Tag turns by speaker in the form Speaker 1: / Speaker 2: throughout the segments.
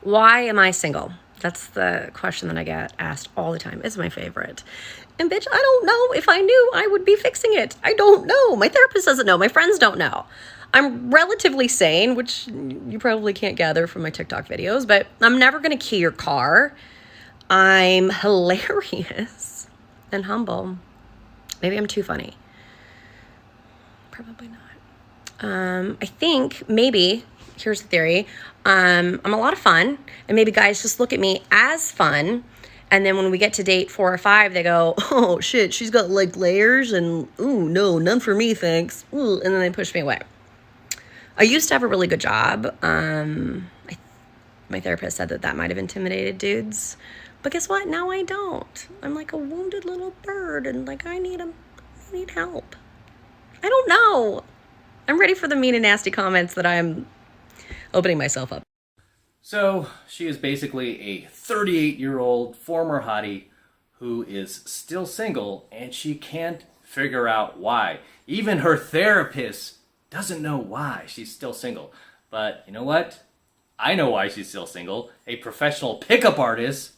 Speaker 1: Why am I single? That's the question that I get asked all the time. It's my favorite. And bitch, I don't know. If I knew, I would be fixing it. I don't know. My therapist doesn't know. My friends don't know. I'm relatively sane, which you probably can't gather from my TikTok videos, but I'm never going to key your car. I'm hilarious and humble. Maybe I'm too funny. Probably not. I think maybe, here's the theory, I'm a lot of fun, and maybe guys just look at me as fun, and then when we get to date 4 or 5, they go, oh shit, she's got like layers, and ooh, no, none for me, thanks. Ooh, and then they push me away. I used to have a really good job. My therapist said that might have intimidated dudes, but guess what? Now I don't. I'm like a wounded little bird, and like I need help. I don't know. I'm ready for the mean and nasty comments that I'm opening myself up.
Speaker 2: So she is basically a 38-year-old former hottie who is still single, and she can't figure out why. Even her therapist doesn't know why she's still single. But you know what? I know why she's still single. A professional pickup artist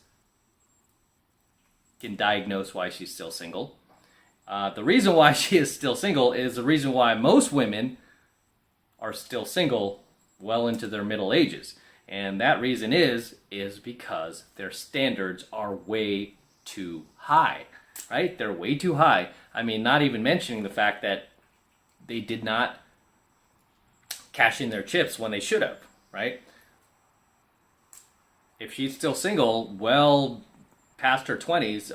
Speaker 2: can diagnose why she's still single. The reason why she is still single is the reason why most women are still single well into their middle ages. And that reason is because their standards are way too high, right? They're way too high. I mean, not even mentioning the fact that they did not cash in their chips when they should have, right? If she's still single, well past her 20s,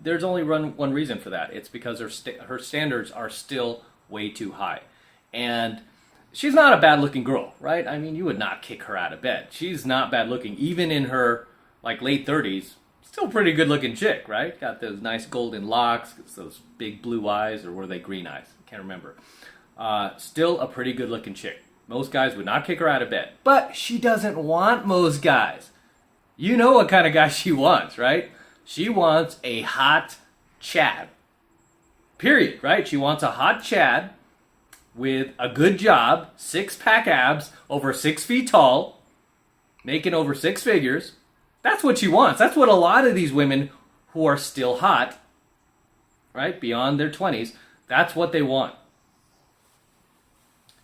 Speaker 2: there's only one reason for that. It's because her standards are still way too high. And she's not a bad-looking girl, right? I mean, you would not kick her out of bed. She's not bad-looking. Even in her like late 30s, still pretty good-looking chick, right? Got those nice golden locks, those big blue eyes, or were they green eyes? I can't remember. Still a pretty good-looking chick. Most guys would not kick her out of bed. But she doesn't want most guys. You know what kind of guy she wants, right? She wants a hot Chad. Period, right? She wants a hot Chad with a good job, 6-pack abs, over 6 feet tall, making over 6 figures. That's what she wants. That's what a lot of these women who are still hot, right, beyond their 20s, that's what they want.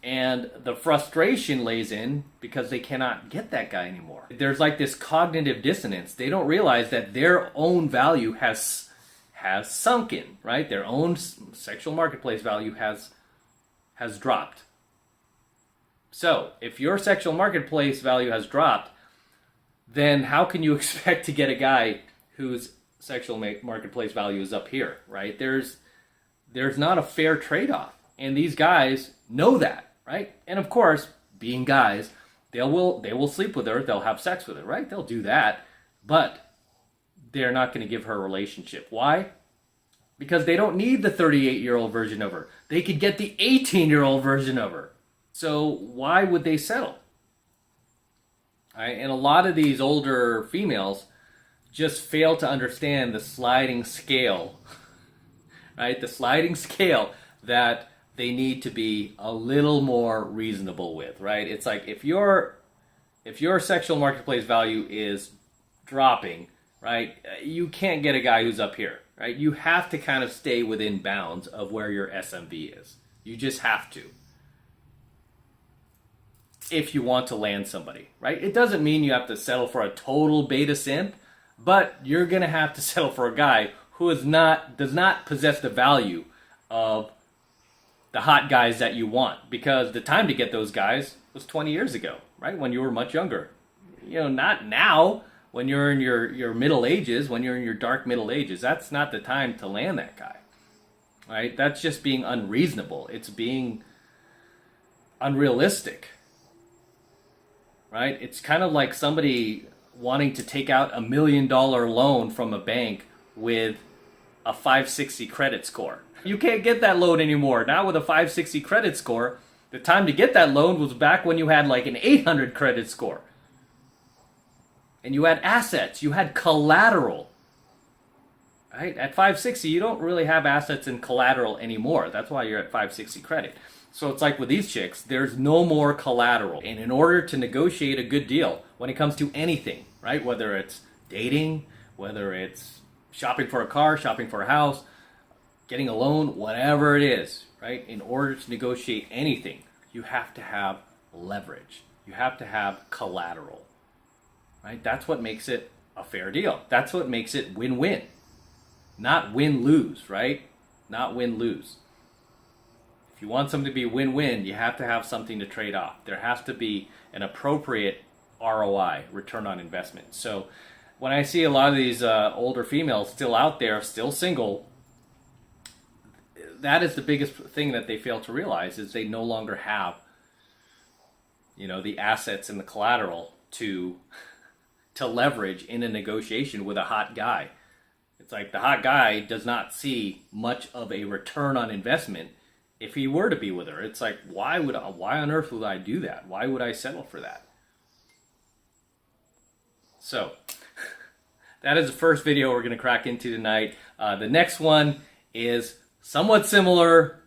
Speaker 2: And the frustration lays in because they cannot get that guy anymore. There's like this cognitive dissonance. They don't realize that their own value has sunken, right? Their own sexual marketplace value has dropped. So, if your sexual marketplace value has dropped, then how can you expect to get a guy whose sexual marketplace value is up here, right? There's not a fair trade-off. And these guys know that. Right? And of course, being guys, they will sleep with her, they'll have sex with her, right? They'll do that, but they're not going to give her a relationship. Why? Because they don't need the 38-year-old version of her. They could get the 18-year-old version of her. So why would they settle? Right? And a lot of these older females just fail to understand the sliding scale, right? The sliding scale that they need to be a little more reasonable with, right? It's like if your sexual marketplace value is dropping, right, you can't get a guy who's up here, right? You have to kind of stay within bounds of where your SMV is. You just have to. If you want to land somebody, right? It doesn't mean you have to settle for a total beta simp, but you're going to have to settle for a guy who does not possess the value of the hot guys that you want, because the time to get those guys was 20 years ago, right? When you were much younger. You know, not now when you're in your middle ages, when you're in your dark middle ages. That's not the time to land that guy, right? That's just being unreasonable. It's being unrealistic, right? It's kind of like somebody wanting to take out $1 million loan from a bank with a 560 credit score. You can't get that loan anymore. Now with a 560 credit score, the time to get that loan was back when you had like an 800 credit score. And you had assets, you had collateral. right? At 560, you don't really have assets and collateral anymore. That's why you're at 560 credit. So it's like with these chicks, there's no more collateral. And in order to negotiate a good deal, when it comes to anything, right? Whether it's dating, whether it's shopping for a car, shopping for a house, getting a loan, whatever it is, right? In order to negotiate anything, you have to have leverage. You have to have collateral, right? That's what makes it a fair deal. That's what makes it win-win. Not win-lose, right? Not win-lose. If you want something to be win-win, you have to have something to trade off. There has to be an appropriate ROI, return on investment. So when I see a lot of these older females still out there, still single, that is the biggest thing that they fail to realize, is they no longer have, the assets and the collateral to leverage in a negotiation with a hot guy. It's like the hot guy does not see much of a return on investment if he were to be with her. It's like, why on earth would I do that? Why would I settle for that? So that is the first video we're going to crack into tonight. The next one is somewhat similar.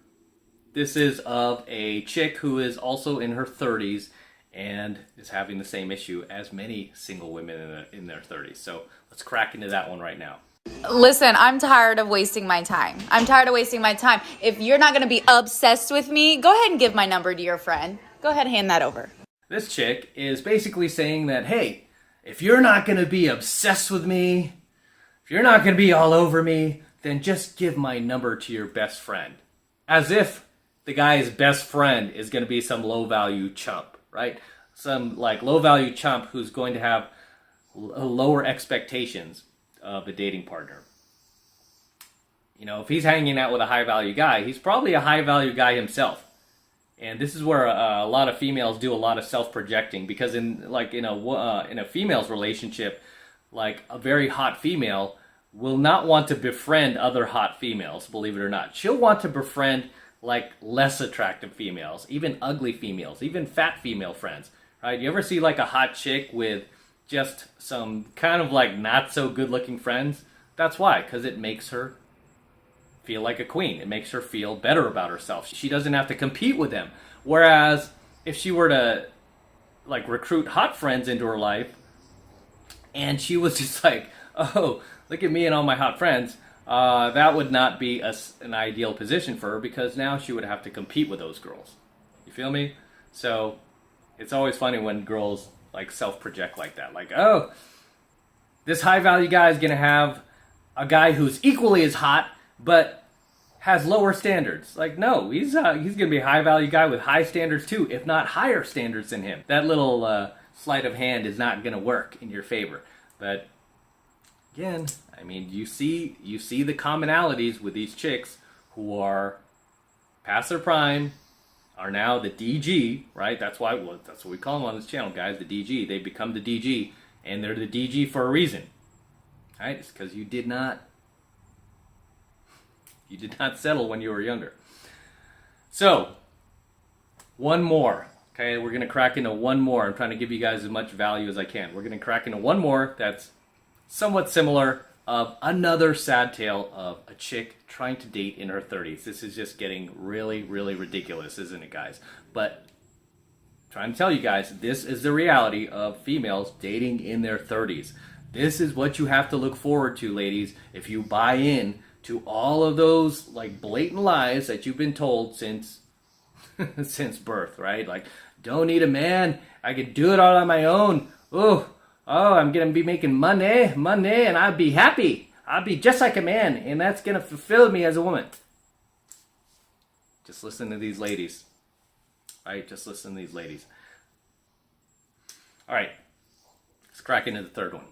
Speaker 2: This is of a chick who is also in her 30s and is having the same issue as many single women in their 30s. So let's crack into that one right now.
Speaker 3: Listen, I'm tired of wasting my time. If you're not going to be obsessed with me, go ahead and give my number to your friend. Go ahead and hand that over.
Speaker 2: This chick is basically saying that, hey, if you're not going to be obsessed with me, if you're not going to be all over me, then just give my number to your best friend. As if the guy's best friend is going to be some low-value chump, right? Some low-value chump who's going to have lower expectations of a dating partner. If he's hanging out with a high-value guy, he's probably a high-value guy himself. And this is where a lot of females do a lot of self-projecting, because in a female's relationship, a very hot female will not want to befriend other hot females, believe it or not. She'll want to befriend less attractive females, even ugly females, even fat female friends, right? You ever see a hot chick with just some kind of not so good looking friends? That's why, because it makes her feel like a queen. It makes her feel better about herself. She doesn't have to compete with them. Whereas if she were to recruit hot friends into her life and she was just oh, look at me and all my hot friends, that would not be an ideal position for her, because now she would have to compete with those girls. You feel me? So it's always funny when girls self-project like that. Oh, this high-value guy is going to have a guy who's equally as hot, but has lower standards. No, he's going to be a high-value guy with high standards too, if not higher standards than him. That little sleight of hand is not going to work in your favor. But again, you see the commonalities with these chicks who are past their prime, are now the DG, right? That's what we call them on this channel, guys, the DG. They become the DG, and they're the DG for a reason, right? It's because you did not settle when you were younger. So, one more, okay? We're going to crack into one more. I'm trying to give you guys as much value as I can. We're going to crack into one more that's somewhat similar, of another sad tale of a chick trying to date in her 30s. This is just getting really, really ridiculous, isn't it, guys? But I'm trying to tell you guys, this is the reality of females dating in their 30s. This is what you have to look forward to, ladies, if you buy in to all of those blatant lies that you've been told since birth, right? Don't need a man, I can do it all on my own. Oh, I'm going to be making money, and I'll be happy. I'll be just like a man, and that's going to fulfill me as a woman. Just listen to these ladies. Right? Just listen to these ladies. All right. Let's crack into the third one.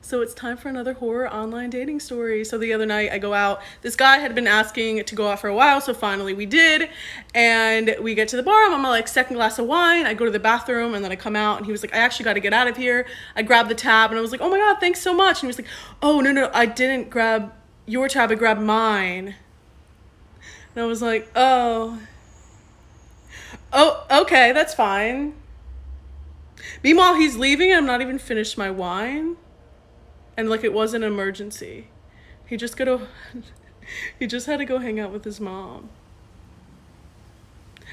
Speaker 4: So it's time for another horror online dating story. So the other night I go out. This guy had been asking to go out for a while, so finally we did. And we get to the bar. I'm on my second glass of wine. I go to the bathroom and then I come out and he was like, I actually got to get out of here. I grabbed the tab and I was like, oh my God, thanks so much. And he was like, oh, no, I didn't grab your tab. I grabbed mine. And I was like, oh, okay, that's fine. Meanwhile, he's leaving and I'm not even finished my wine. And it was an emergency. He just gotta he just had to go hang out with his mom.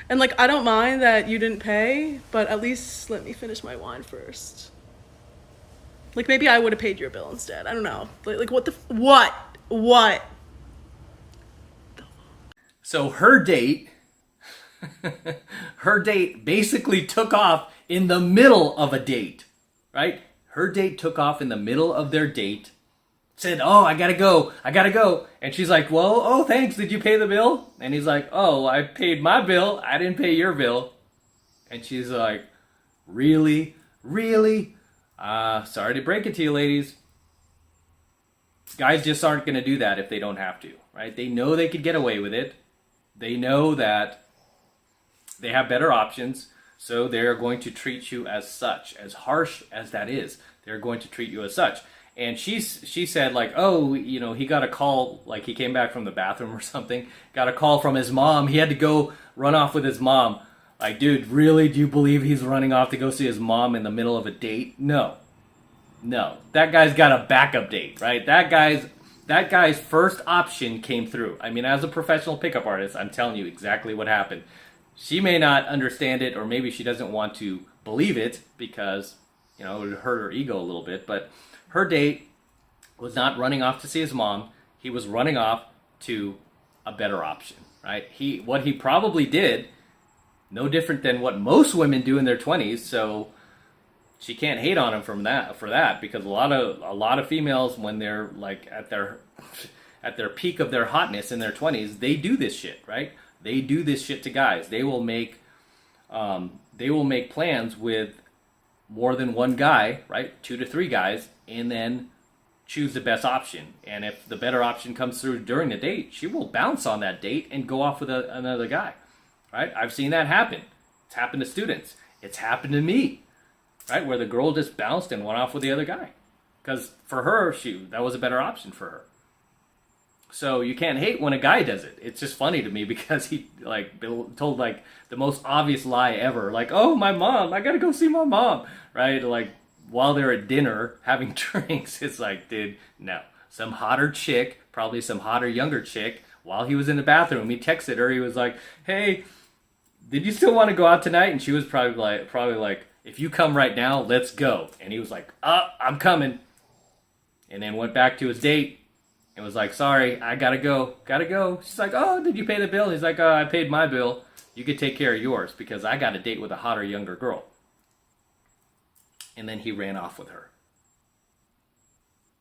Speaker 4: And like, I don't mind that you didn't pay, but at least let me finish my wine first. Like, maybe I would have paid your bill instead. I don't know. Like what the what?
Speaker 2: So her date basically took off in the middle of a date, right? Her date took off in the middle of their date, said, "Oh, I gotta go. And she's like, "Well, oh, thanks, did you pay the bill?" And he's like, "Oh, I paid my bill, I didn't pay your bill." And she's like, "Really? Sorry to break it to you, ladies. Guys just aren't gonna do that if they don't have to, right? They know they could get away with it. They know that they have better options, so they're going to treat you as such. As harsh as that is, they're going to treat you as such." And she said, like, "Oh, you know, he got a call, like he came back from the bathroom or something, got a call from his mom. He had to go run off with his mom." Like, dude, really? Do you believe he's running off to go see his mom in the middle of a date? No. That guy's got a backup date, right? That guy's first option came through. I mean, as a professional pickup artist, I'm telling you exactly what happened. She may not understand it, or maybe she doesn't want to believe it because, you know, it would hurt her ego a little bit. But her date was not running off to see his mom. He was running off to a better option, right? What he probably did, no different than what most women do in their 20s. So she can't hate on him for that because a lot of females, when they're like at their peak of their hotness in their 20s, they do this shit, right? They do this shit to guys. They will make plans with more than one guy, right? 2 to 3 guys, and then choose the best option. And if the better option comes through during the date, she will bounce on that date and go off with another guy, right? I've seen that happen. It's happened to students. It's happened to me, right? Where the girl just bounced and went off with the other guy. Because for her, that was a better option for her. So you can't hate when a guy does it. It's just funny to me because he like told like the most obvious lie ever. Like, "Oh, my mom, I gotta go see my mom," right? Like while they're at dinner having drinks. It's like, dude, no. Some hotter chick, probably some hotter younger chick, while he was in the bathroom, he texted her. He was like, "Hey, did you still want to go out tonight?" And she was probably like, "If you come right now, let's go." And he was like, "I'm coming." And then went back to his date. It was like, "Sorry, I gotta go. She's like, "Oh, did you pay the bill?" He's like, "Oh, I paid my bill. You could take care of yours because I got a date with a hotter, younger girl." And then he ran off with her.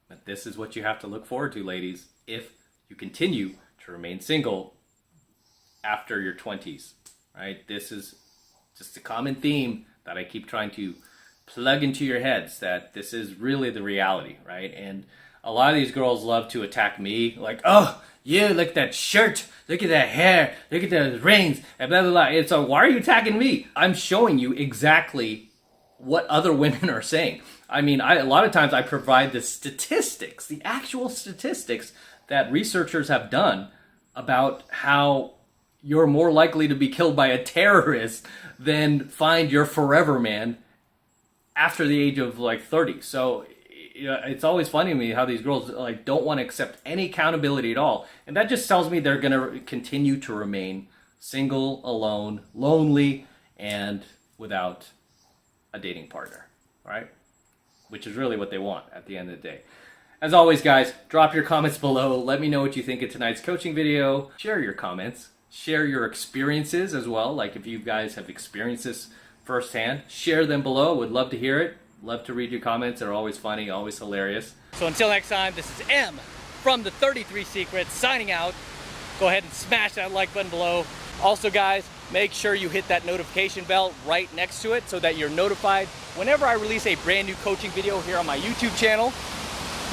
Speaker 2: But this is what you have to look forward to, ladies, if you continue to remain single after your 20s, right? This is just a common theme that I keep trying to plug into your heads, that this is really the reality, right? And a lot of these girls love to attack me, like, "Oh, you look at that shirt, look at that hair, look at those rings, and blah, blah, blah." It's like, why are you attacking me? I'm showing you exactly what other women are saying. I mean, a lot of times I provide the statistics, the actual statistics that researchers have done about how you're more likely to be killed by a terrorist than find your forever man after the age of like 30. So you know, it's always funny to me how these girls like don't want to accept any accountability at all. And that just tells me they're going to continue to remain single, alone, lonely, and without a dating partner, right? Which is really what they want at the end of the day. As always, guys, drop your comments below. Let me know what you think of tonight's coaching video. Share your comments. Share your experiences as well. Like if you guys have experienced this firsthand, share them below. Would love to hear it. Love to read your comments. They're always funny, always hilarious. So until next time, this is M from the 33 Secrets signing out. Go ahead and smash that like button below. Also, guys, make sure you hit that notification bell right next to it so that you're notified whenever I release a brand new coaching video here on my YouTube channel.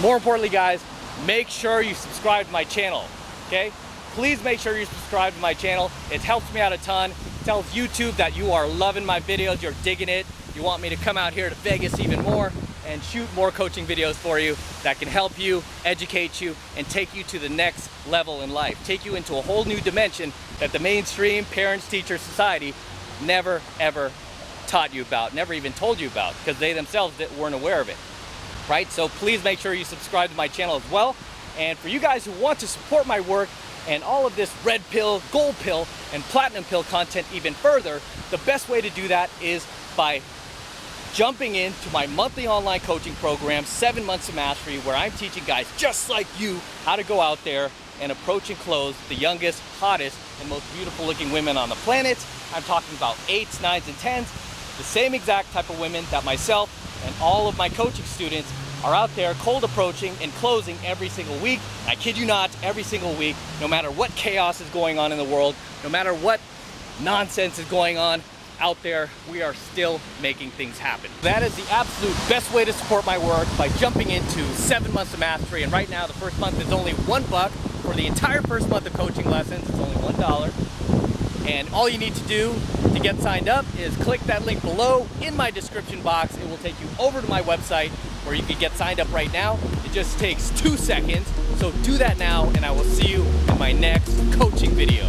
Speaker 2: More importantly, guys, make sure you subscribe to my channel, okay? Please make sure you subscribe to my channel. It helps me out a ton. It tells YouTube that you are loving my videos, you're digging it. You want me to come out here to Vegas even more and shoot more coaching videos for you that can help you, educate you, and take you to the next level in life. Take you into a whole new dimension that the mainstream parents, teachers, society never, ever taught you about, never even told you about, because they themselves weren't aware of it, right? So please make sure you subscribe to my channel as well. And for you guys who want to support my work and all of this red pill, gold pill, and platinum pill content even further, the best way to do that is by jumping into my monthly online coaching program, 7 Months of Mastery, where I'm teaching guys just like you how to go out there and approach and close the youngest, hottest, and most beautiful looking women on the planet. I'm talking about 8s, 9s, and 10s, the same exact type of women that myself and all of my coaching students are out there cold approaching and closing every single week. I kid you not, every single week, no matter what chaos is going on in the world, no matter what nonsense is going on out there, we are still making things happen. That is the absolute best way to support my work, by jumping into 7 Months of Mastery. And right now, the first month is only $1 for the entire first month of coaching lessons. It's only $1. And all you need to do to get signed up is click that link below in my description box. It will take you over to my website where you can get signed up right now. It just takes 2 seconds. So do that now, and I will see you in my next coaching video.